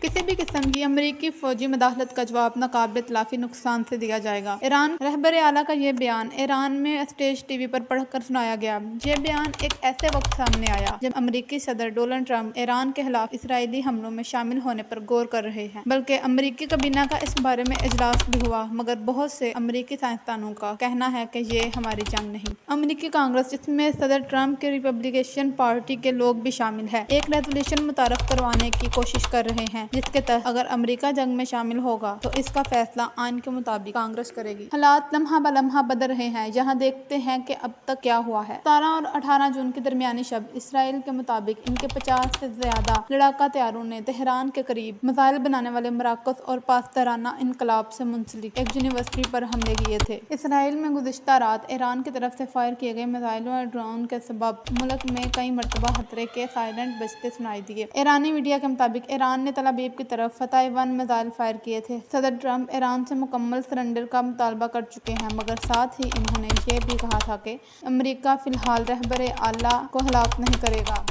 किसी भी किस्म की अमेरिकी फौजी मुदाखलत का जवाब नाकाबिल तलाफी नुकसान से दिया जाएगा। ईरान रहबर आला का ये बयान ईरान में स्टेज टीवी पर पढ़कर सुनाया गया। ये बयान एक ऐसे वक्त सामने आया जब अमेरिकी सदर डोनाल्ड ट्रंप ईरान के खिलाफ इसराइली हमलों में शामिल होने पर गौर कर रहे हैं। बल्कि अमेरिकी काबीना का इस बारे में इजलास भी हुआ, मगर बहुत से अमेरिकी साइंसदानों का कहना है कि ये हमारी जंग नहीं। अमेरिकी कांग्रेस, जिसमें सदर ट्रंप के रिपब्लिकन पार्टी के लोग भी शामिल है, एक रेजोल्यूशन मुतारफ करवाने की कोशिश कर रहे हैं, जिसके तहत अगर अमेरिका जंग में शामिल होगा तो इसका फैसला आइन के मुताबिक कांग्रेस करेगी। हालात लम्हा ब लम्हा बदल रहे हैं, जहां देखते हैं कि अब तक क्या हुआ है। 17 और 18 जून के दरमियानी शब इसराइल के मुताबिक इनके 50 से ज्यादा लड़ाका तैयारों ने तेहरान के करीब मिसाइल बनाने वाले मराकज और पासदाराना इनकलाब से मुंसलिक एक यूनिवर्सिटी पर हमले किए थे। इसराइल में गुज़िश्ता रात ईरान की तरफ से फायर किए गए मिसाइलों और ड्रोन के सबब मुल्क में कई मरतबा खतरे के साइलेंट बजते सुनाई दिए। ईरानी मीडिया के मुताबिक ईरान ने तल अवीव की तरफ फतह-1 मिसाइल फायर किए थे। सदर ट्रंप ईरान से मुकम्मल सरेंडर का मुतालबा कर चुके हैं, मगर साथ ही इन्होंने ये भी कहा था कि अमेरिका फिलहाल रहबर आला को हलाक नहीं करेगा।